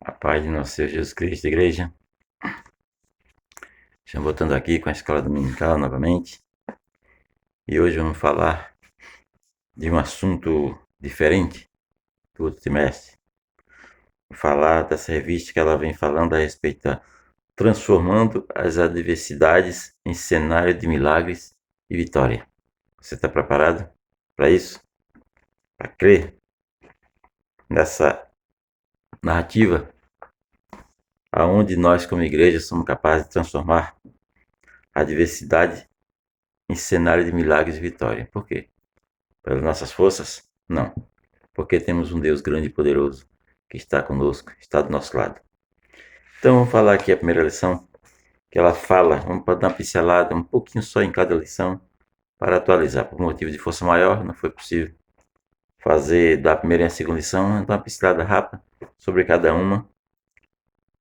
A paz de nosso Senhor Jesus Cristo, igreja. Estamos voltando aqui com a escola dominical novamente. E hoje vamos falar de um assunto diferente do outro trimestre. Vou falar dessa revista que ela vem falando a respeito da transformando as adversidades em cenário de milagres e vitória. Você está preparado para isso? Para crer nessa narrativa aonde nós como igreja somos capazes de transformar a adversidade em cenário de milagres e vitória. Por quê? Pelas nossas forças? Não. Porque temos um Deus grande e poderoso que está conosco, está do nosso lado. Então vamos falar aqui a primeira lição, que ela fala, vamos dar uma pincelada, um pouquinho só em cada lição, para atualizar. Por motivo de força maior, não foi possível fazer da primeira e a segunda lição, então uma pincelada rápida sobre cada uma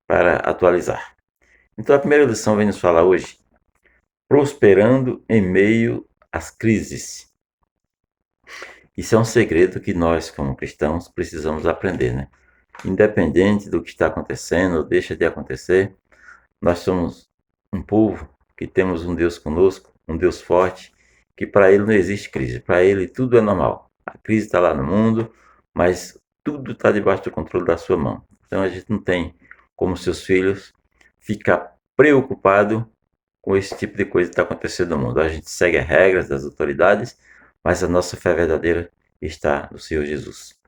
para atualizar. Então a primeira lição vem nos falar hoje, prosperando em meio às crises. Isso é um segredo que nós, como cristãos, precisamos aprender, né? Independente do que está acontecendo ou deixa de acontecer, nós somos um povo que temos um Deus conosco, um Deus forte, que para Ele não existe crise, para Ele tudo é normal. A crise está lá no mundo, mas tudo está debaixo do controle da sua mão. Então a gente não tem, como seus filhos, ficar preocupado com esse tipo de coisa que está acontecendo no mundo. A gente segue as regras das autoridades, mas a nossa fé verdadeira está no Senhor Jesus.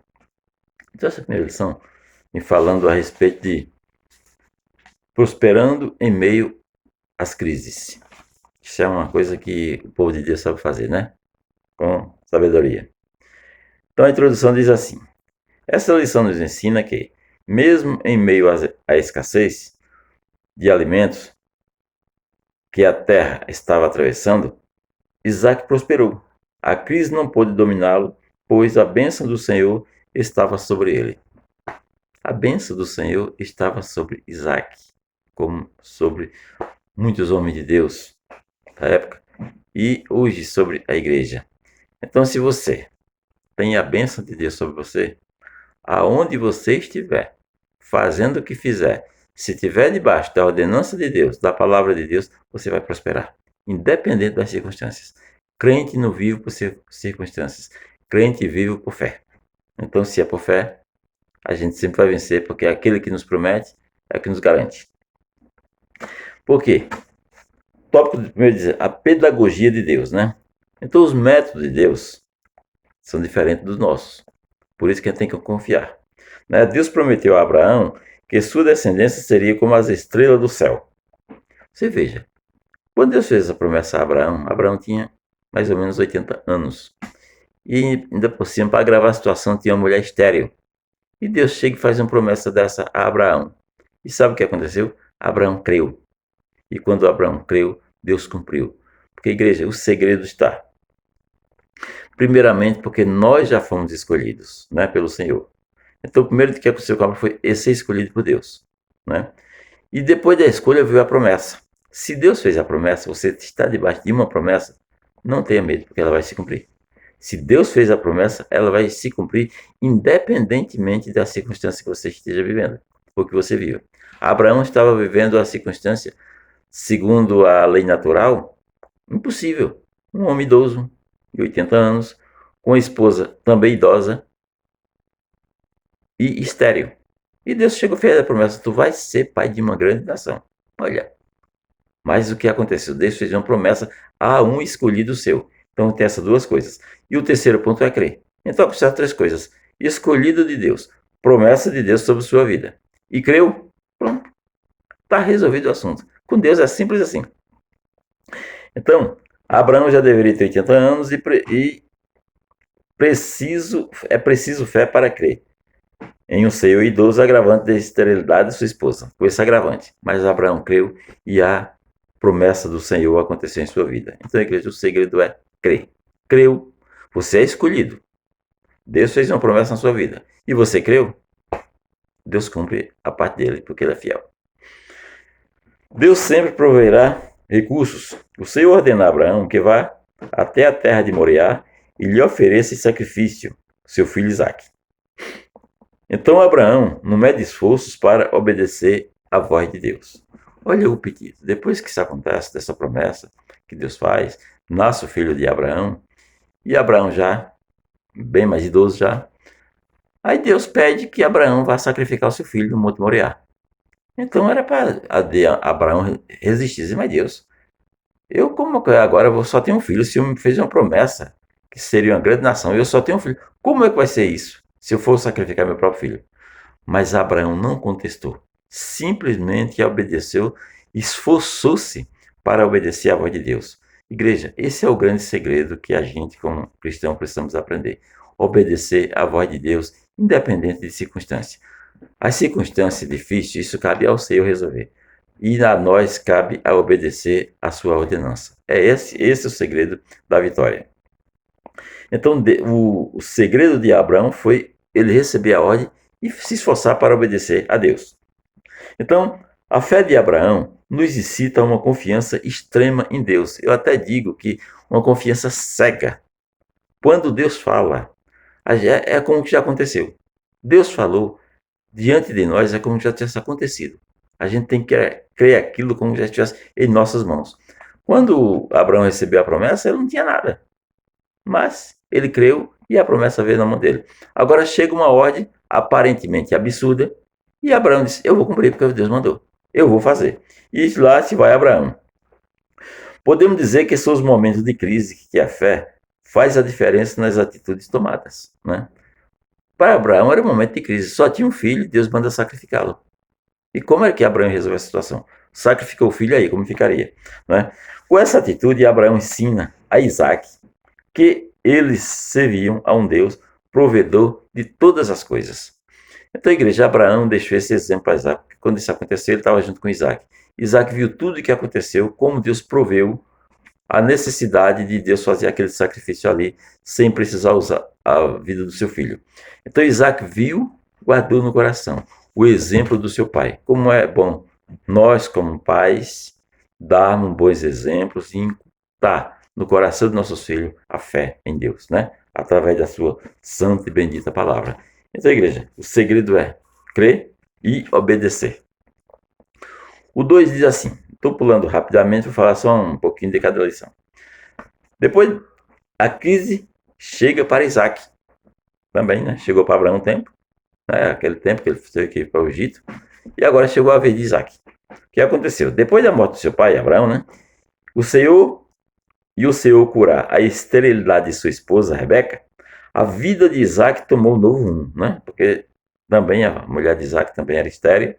Então essa primeira lição me falando a respeito de prosperando em meio às crises. Isso é uma coisa que o povo de Deus sabe fazer, né? Com sabedoria. Então a introdução diz assim: essa lição nos ensina que, mesmo em meio à escassez de alimentos que a terra estava atravessando, Isaac prosperou. A crise não pôde dominá-lo, pois a bênção do Senhor estava sobre ele. A bênção do Senhor estava sobre Isaac, como sobre muitos homens de Deus da época, e hoje sobre a igreja. Então, se você tem a bênção de Deus sobre você, aonde você estiver, fazendo o que fizer, se estiver debaixo da ordenança de Deus, da palavra de Deus, você vai prosperar, independente das circunstâncias. Crente não vive por circunstâncias, crente vive por fé. Então, se é por fé, a gente sempre vai vencer, porque aquele que nos promete é o que nos garante. Por quê? Tópico primeiro dizer, a pedagogia de Deus, né? Então os métodos de Deus são diferentes dos nossos. Por isso que a gente tem que confiar. Né? Deus prometeu a Abraão que sua descendência seria como as estrelas do céu. Você veja, quando Deus fez essa promessa a Abraão, Abraão tinha mais ou menos 80 anos. E ainda por cima, para agravar a situação, tinha uma mulher estéril. E Deus chega e faz uma promessa dessa a Abraão. E sabe o que aconteceu? Abraão creu. E quando Abraão creu, Deus cumpriu. Porque, igreja, o segredo está. Primeiramente, porque nós já fomos escolhidos, né, pelo Senhor. Então, o primeiro que aconteceu com Abraão foi ser escolhido por Deus, né? E depois da escolha veio a promessa. Se Deus fez a promessa, você está debaixo de uma promessa, não tenha medo, porque ela vai se cumprir. Se Deus fez a promessa, ela vai se cumprir independentemente da circunstância que você esteja vivendo, ou que você viva. Abraão estava vivendo a circunstância segundo a lei natural, impossível. Um homem idoso, de 80 anos, com a esposa também idosa e estéril. E Deus chegou e fez a promessa, tu vais ser pai de uma grande nação. Olha, mas o que aconteceu? Deus fez uma promessa a um escolhido seu. Então tem essas duas coisas. E o terceiro ponto é crer. Então precisa três coisas. Escolhido de Deus, promessa de Deus sobre sua vida. E creu? Pronto. Está resolvido o assunto. Com Deus é simples assim. Então, Abraão já deveria ter 80 anos e é preciso fé para crer em um seio idoso agravante da esterilidade de sua esposa, com esse agravante. Mas Abraão creu e a promessa do Senhor aconteceu em sua vida. Então, igreja, o segredo é crer. Creu, você é escolhido. Deus fez uma promessa na sua vida. E você creu? Deus cumpre a parte dele, porque ele é fiel. Deus sempre proverá recursos. O Senhor ordenou a Abraão que vá até a terra de Moriá e lhe ofereça em sacrifício seu filho Isaque. Então Abraão não mede esforços para obedecer à voz de Deus. Olha o pedido. Depois que isso acontece, dessa promessa que Deus faz, nasce o filho de Abraão, e Abraão já, bem mais idoso já, aí Deus pede que Abraão vá sacrificar o seu filho no Monte Moriá. Então era para Abraão resistir, mas Deus, eu como agora eu só tenho um filho, o Senhor me fez uma promessa que seria uma grande nação, eu só tenho um filho. Como é que vai ser isso se eu for sacrificar meu próprio filho? Mas Abraão não contestou, simplesmente obedeceu, esforçou-se para obedecer à voz de Deus. Igreja, esse é o grande segredo que a gente, como cristão, precisamos aprender. Obedecer à voz de Deus, independente de circunstância. As circunstâncias difíceis, isso cabe ao Senhor resolver. E a nós cabe a obedecer à sua ordenança. Esse é o segredo da vitória. Então, o segredo de Abraão foi ele receber a ordem e se esforçar para obedecer a Deus. Então, a fé de Abraão nos incita a uma confiança extrema em Deus. Eu até digo que uma confiança cega. Quando Deus fala, é como que já aconteceu. Deus falou, diante de nós é como se já tivesse acontecido. A gente tem que crer aquilo como já estivesse em nossas mãos. Quando Abraão recebeu a promessa, ele não tinha nada. Mas ele creu e a promessa veio na mão dele. Agora chega uma ordem aparentemente absurda e Abraão disse: eu vou cumprir porque Deus mandou. Eu vou fazer. E lá se vai Abraão. Podemos dizer que são os momentos de crise que a fé faz a diferença nas atitudes tomadas, né? Para Abraão era um momento de crise, só tinha um filho, Deus manda sacrificá-lo. E como é que Abraão resolveu a situação? Sacrificou o filho aí, como ficaria? Né? Com essa atitude, Abraão ensina a Isaac que eles serviam a um Deus provedor de todas as coisas. Então a igreja, Abraão deixou esse exemplo para Isaac. Quando isso aconteceu, ele estava junto com Isaac. Isaac viu tudo o que aconteceu, como Deus proveu a necessidade de Deus fazer aquele sacrifício ali, sem precisar usar a vida do seu filho. Então Isaac viu, guardou no coração o exemplo do seu pai. Como é bom nós, como pais, darmos bons exemplos e inculcar no coração dos nossos filhos a fé em Deus, né? Através da sua santa e bendita palavra. Então, igreja, o segredo é crer e obedecer. O 2 diz assim, estou pulando rapidamente, vou falar só um pouquinho de cada lição. Depois, a crise chega para Isaac. Também, né? Chegou para Abraão um tempo, né? Aquele tempo que ele teve que ir para o Egito. E agora chegou a vez de Isaac. O que aconteceu? Depois da morte do seu pai, Abraão, né? O Senhor curar a esterilidade de sua esposa, Rebeca, a vida de Isaac tomou um novo rumo, né? Porque também a mulher de Isaac também era estéril.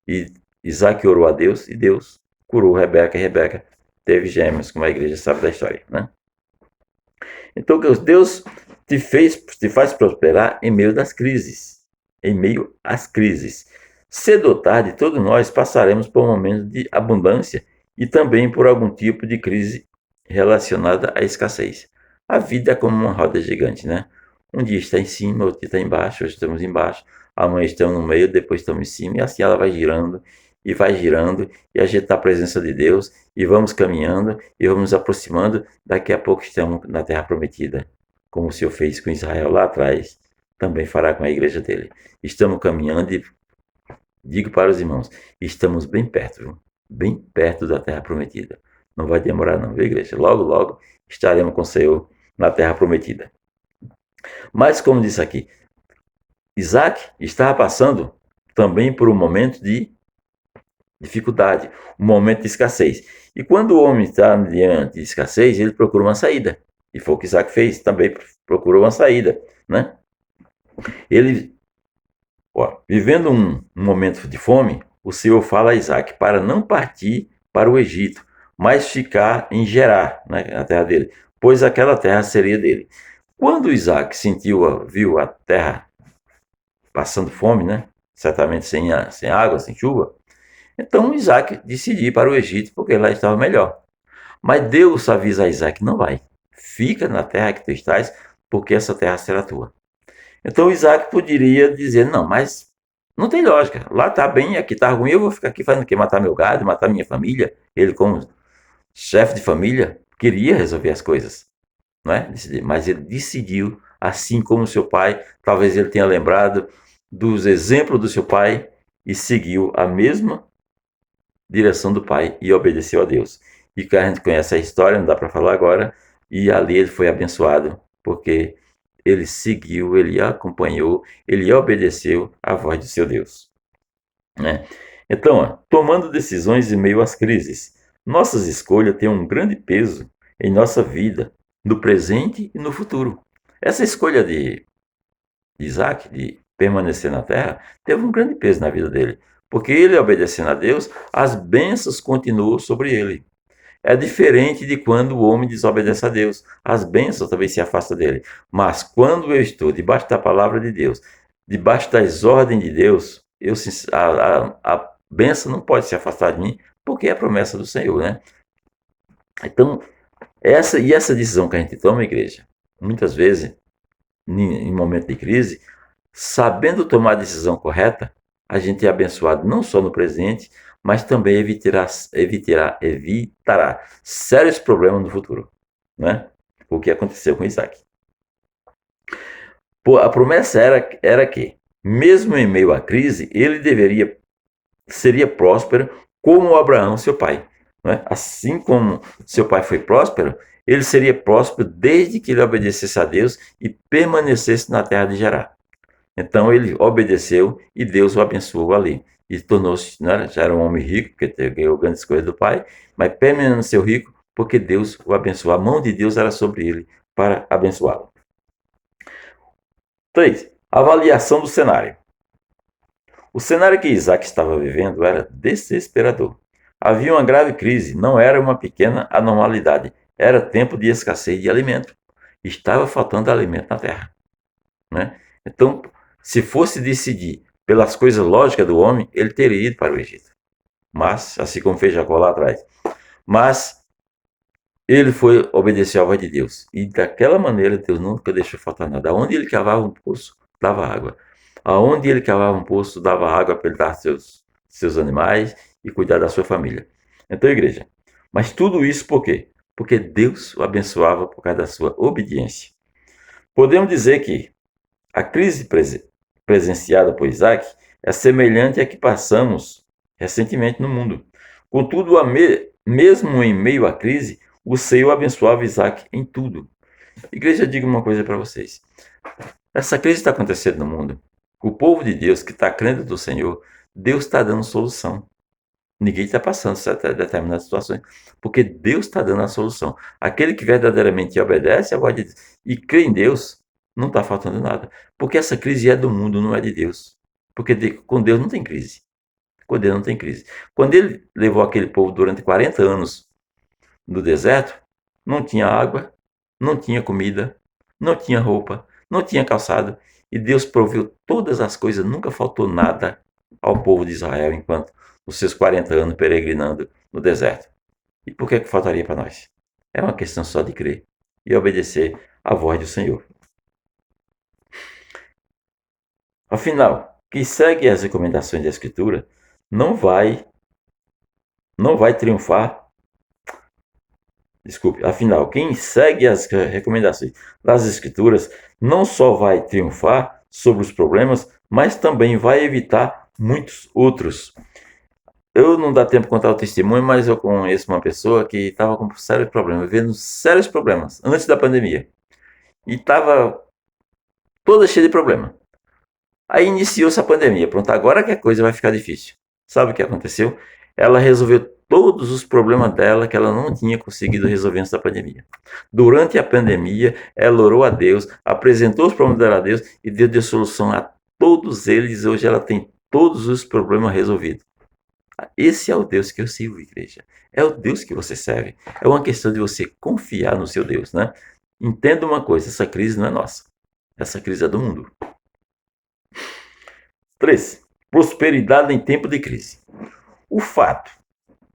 E Isaac orou a Deus e Deus curou Rebeca. E Rebeca teve gêmeos, como a igreja sabe da história, né? Então, Deus te faz prosperar em meio das crises. Em meio às crises. Cedo ou tarde, todos nós passaremos por um momento de abundância e também por algum tipo de crise relacionada à escassez. A vida é como uma roda gigante, né? Um dia está em cima, outro dia está embaixo, hoje estamos embaixo, amanhã estamos no meio, depois estamos em cima, e assim ela vai girando, e a gente está na presença de Deus, e vamos caminhando, e vamos nos aproximando, daqui a pouco estamos na Terra Prometida, como o Senhor fez com Israel lá atrás, também fará com a igreja dele. Estamos caminhando e digo para os irmãos, estamos bem perto, viu? Bem perto da Terra Prometida. Não vai demorar não, viu, igreja? Logo, logo estaremos com o Senhor na Terra Prometida. Mas, como disse aqui, Isaac estava passando também por um momento de dificuldade, um momento de escassez. E quando o homem está diante de escassez, ele procura uma saída. E foi o que Isaac fez, também procurou uma saída, né? Ele, vivendo um momento de fome, o Senhor fala a Isaac para não partir para o Egito, mas ficar em Gerar, né, na terra dele, pois aquela terra seria dele. Quando Isaac viu a terra passando fome, né, certamente sem água, sem chuva, então Isaac decidiu ir para o Egito porque lá estava melhor. Mas Deus avisa a Isaac, não vai, fica na terra que tu estás, porque essa terra será tua. Então Isaac poderia dizer, não, mas não tem lógica, lá está bem, aqui está ruim, eu vou ficar aqui fazendo o quê? Matar meu gado, matar minha família? Ele como chefe de família queria resolver as coisas, não é? Mas ele decidiu, assim como seu pai, talvez ele tenha lembrado dos exemplos do seu pai e seguiu a mesma direção do pai e obedeceu a Deus. E que a gente conhece a história, não dá para falar agora, e ali ele foi abençoado, porque ele seguiu, ele acompanhou, ele obedeceu à voz de seu Deus. Né? Então, tomando decisões em meio às crises, nossas escolhas têm um grande peso em nossa vida, no presente e no futuro. Essa escolha de Isaac, de permanecer na terra, teve um grande peso na vida dele, porque ele, obedecendo a Deus, as bênçãos continuam sobre ele. É diferente de quando o homem desobedece a Deus. As bênçãos também se afastam dele. Mas quando eu estou debaixo da palavra de Deus, debaixo das ordens de Deus, a bênção não pode se afastar de mim, porque é a promessa do Senhor, né? Então, essa decisão que a gente toma, igreja, muitas vezes, em momento de crise, sabendo tomar a decisão correta, a gente é abençoado não só no presente, mas também evitará sérios problemas no futuro, né? O que aconteceu com Isaac. A promessa era que, mesmo em meio à crise, ele seria próspero como Abraão, seu pai. Né? Assim como seu pai foi próspero, ele seria próspero desde que ele obedecesse a Deus e permanecesse na terra de Gerar. Então ele obedeceu e Deus o abençoou ali. E tornou-se, né, já era um homem rico, porque ganhou grandes coisas do pai, mas permaneceu rico porque Deus o abençoou. A mão de Deus era sobre ele para abençoá-lo. 3. Avaliação do cenário. O cenário que Isaac estava vivendo era desesperador. Havia uma grave crise, não era uma pequena anormalidade, era tempo de escassez de alimento. Estava faltando alimento na terra. Né? Então, se fosse decidir pelas coisas lógicas do homem, ele teria ido para o Egito. Mas, assim como fez Jacó lá atrás. Mas, ele foi obedecer à voz de Deus. E daquela maneira, Deus nunca deixou faltar nada. Aonde ele cavava um poço, dava água. Aonde ele cavava um poço, dava água para ele dar seus animais e cuidar da sua família. Então, igreja, mas tudo isso por quê? Porque Deus o abençoava por causa da sua obediência. Podemos dizer que a crise presenciada por Isaac é semelhante à que passamos recentemente no mundo. Contudo, mesmo em meio à crise, o Senhor abençoava Isaac em tudo. Igreja, diga uma coisa para vocês. Essa crise está acontecendo no mundo. O povo de Deus que está crendo do Senhor, Deus está dando solução. Ninguém está passando determinadas situações, porque Deus está dando a solução. Aquele que verdadeiramente obedece a voz de Deus e crê em Deus, não está faltando nada. Porque essa crise é do mundo, não é de Deus. Porque com Deus não tem crise. Com Deus não tem crise. Quando ele levou aquele povo durante 40 anos no deserto, não tinha água, não tinha comida, não tinha roupa, não tinha calçado. E Deus proveu todas as coisas, nunca faltou nada ao povo de Israel enquanto os seus 40 anos peregrinando no deserto. E por que faltaria para nós? É uma questão só de crer e obedecer à voz do Senhor. Afinal, quem segue as recomendações da Escritura não vai triunfar. Desculpe, afinal, quem segue as recomendações das Escrituras não só vai triunfar sobre os problemas, mas também vai evitar muitos outros. Eu não dá tempo de contar o testemunho, mas eu conheço uma pessoa que estava com sérios problemas, vivendo sérios problemas, antes da pandemia. E estava toda cheia de problema. Aí iniciou-se a pandemia. Pronto, agora que a coisa vai ficar difícil. Sabe o que aconteceu? Ela resolveu todos os problemas dela que ela não tinha conseguido resolver antes da pandemia. Durante a pandemia, ela orou a Deus, apresentou os problemas dela a Deus e Deus deu solução a todos eles. Hoje ela tem todos os problemas resolvidos. Esse é o Deus que eu sirvo, igreja. É o Deus que você serve. É uma questão de você confiar no seu Deus, né? Entenda uma coisa, essa crise não é nossa. Essa crise é do mundo. 3. Prosperidade em tempo de crise. O fato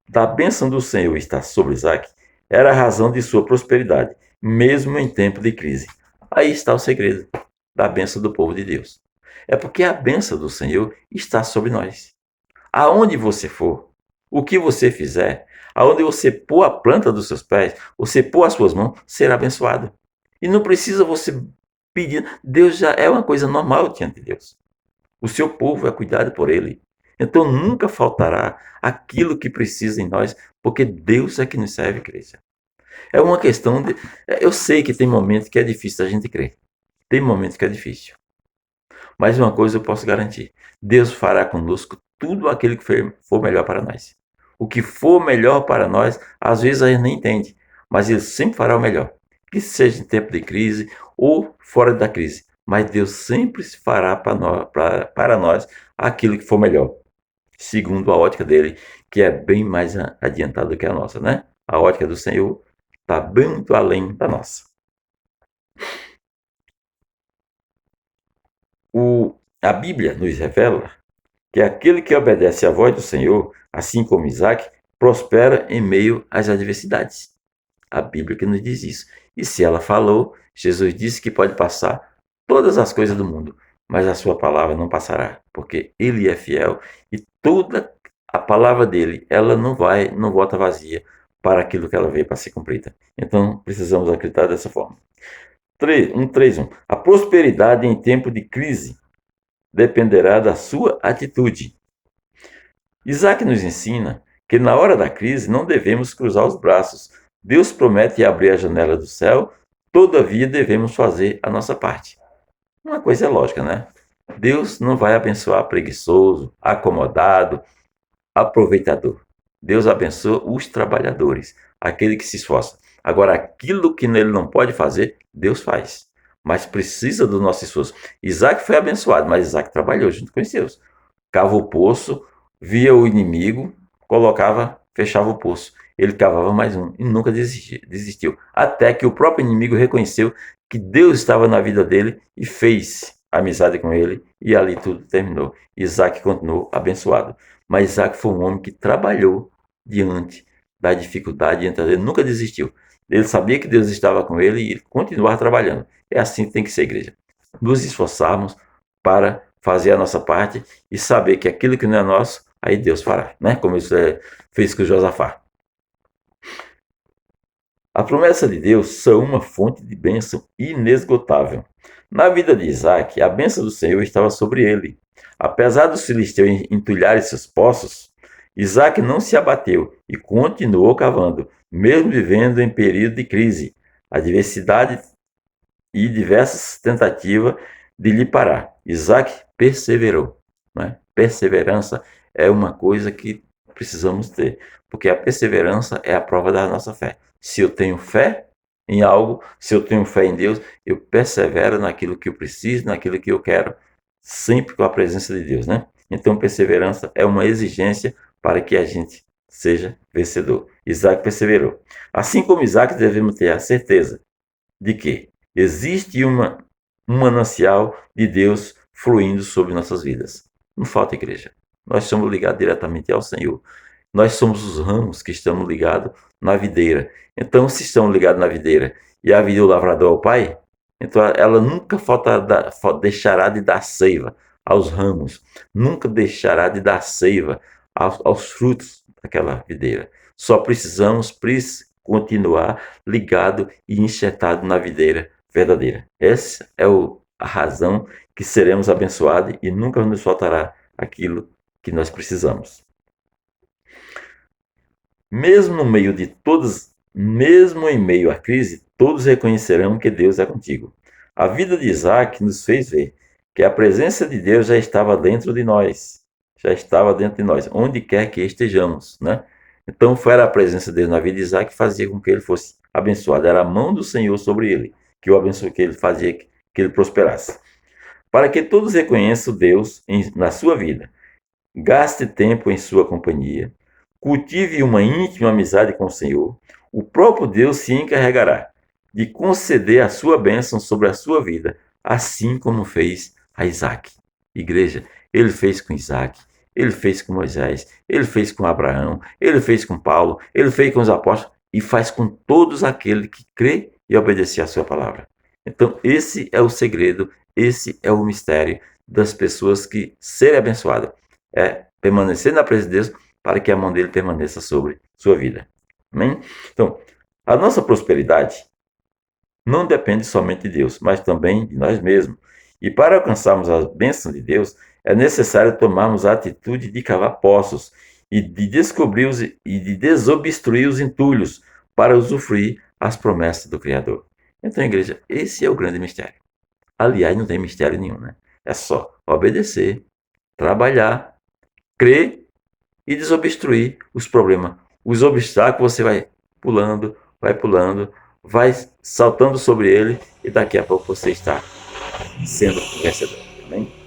da bênção do Senhor estar sobre Isaac era a razão de sua prosperidade, mesmo em tempo de crise. Aí está o segredo da bênção do povo de Deus. É porque a bênção do Senhor está sobre nós. Aonde você for, o que você fizer, aonde você pôr a planta dos seus pés, você pôr as suas mãos, será abençoado. E não precisa você pedir. Deus já é uma coisa normal diante de Deus. O seu povo é cuidado por ele. Então nunca faltará aquilo que precisa em nós, porque Deus é que nos serve, igreja. É uma questão de. Eu sei que tem momentos que é difícil a gente crer. Tem momentos que é difícil. Mas uma coisa eu posso garantir: Deus fará conosco tudo aquilo que for melhor para nós. O que for melhor para nós, às vezes a gente nem entende, mas Ele sempre fará o melhor. Que seja em tempo de crise ou fora da crise. Mas Deus sempre fará para nós aquilo que for melhor, segundo a ótica dele, que é bem mais adiantada do que a nossa, né? A ótica do Senhor está muito além da nossa. A Bíblia nos revela que aquele que obedece à voz do Senhor, assim como Isaac, prospera em meio às adversidades. A Bíblia que nos diz isso. E se ela falou, Jesus disse que pode passar todas as coisas do mundo, mas a sua palavra não passará, porque ele é fiel e toda a palavra dele, ela não volta vazia para aquilo que ela veio para ser cumprida. Então, precisamos acreditar dessa forma. 3.1. A prosperidade em tempo de crise dependerá da sua atitude. Isaac nos ensina que na hora da crise não devemos cruzar os braços. Deus promete abrir a janela do céu, todavia devemos fazer a nossa parte. Uma coisa é lógica, né? Deus não vai abençoar preguiçoso, acomodado, aproveitador. Deus abençoa os trabalhadores, aquele que se esforça. Agora, aquilo que ele não pode fazer, Deus faz. Mas precisa do nosso esforço. Isaac foi abençoado, mas Isaac trabalhou junto com os seus. Cava o poço, via o inimigo, colocava, fechava o poço. Ele cavava mais um e nunca desistiu. Até que o próprio inimigo reconheceu que Deus estava na vida dele e fez amizade com ele, e ali tudo terminou. Isaac continuou abençoado. Mas Isaac foi um homem que trabalhou diante da dificuldade, ele nunca desistiu. Ele sabia que Deus estava com ele e ele continuava trabalhando. É assim que tem que ser, igreja. Nos esforçarmos para fazer a nossa parte e saber que aquilo que não é nosso, aí Deus fará, né? Como isso fez com Josafá. A promessa de Deus são uma fonte de bênção inesgotável. Na vida de Isaac, a bênção do Senhor estava sobre ele. Apesar dos filisteus entulharem seus poços, Isaac não se abateu e continuou cavando, mesmo vivendo em período de crise, adversidade e diversas tentativas de lhe parar. Isaac perseverou. Né? Perseverança é uma coisa que precisamos ter, porque a perseverança é a prova da nossa fé. Se eu tenho fé em algo, se eu tenho fé em Deus, eu persevero naquilo que eu preciso, naquilo que eu quero, sempre com a presença de Deus, né? Então, perseverança é uma exigência para que a gente seja vencedor. Isaac perseverou. Assim como Isaac, devemos ter a certeza de que existe um manancial de Deus fluindo sobre nossas vidas. Não falta, igreja. Nós somos ligados diretamente ao Senhor. Nós somos os ramos que estamos ligados na videira. Então, se estamos ligados na videira e a videira do lavrador é o Pai, então ela nunca deixará de dar seiva aos ramos, nunca deixará de dar seiva aos frutos daquela videira. Só precisamos continuar ligado e enxertado na videira verdadeira. Essa é a razão que seremos abençoados e nunca nos faltará aquilo que nós precisamos. Mesmo em meio à crise, todos reconhecerão que Deus é contigo. A vida de Isaac nos fez ver que a presença de Deus já estava dentro de nós, onde quer que estejamos, né? Então, foi a presença de Deus na vida de Isaac que fazia com que ele fosse abençoado. Era a mão do Senhor sobre ele, que o abençoou, que ele fazia que ele prosperasse. Para que todos reconheçam Deus na sua vida, gaste tempo em sua companhia, cultive uma íntima amizade com o Senhor, o próprio Deus se encarregará de conceder a sua bênção sobre a sua vida, assim como fez a Isaac. Igreja, ele fez com Isaac, ele fez com Moisés, ele fez com Abraão, ele fez com Paulo, ele fez com os apóstolos e faz com todos aqueles que crê e obedecem a sua palavra. Então, esse é o segredo, esse é o mistério das pessoas que serem abençoadas. É permanecer na presença de Deus para que a mão dele permaneça sobre sua vida. Amém? Então, a nossa prosperidade não depende somente de Deus, mas também de nós mesmos. E para alcançarmos a bênção de Deus, É necessário tomarmos a atitude de cavar poços e de descobrir e de desobstruir os entulhos para usufruir as promessas do Criador. Então, igreja, esse é o grande mistério. Aliás, não tem mistério nenhum, né? É só obedecer, trabalhar, crer e desobstruir os problemas. Os obstáculos você vai pulando, vai saltando sobre ele e daqui a pouco você está sendo vencedor. Amém?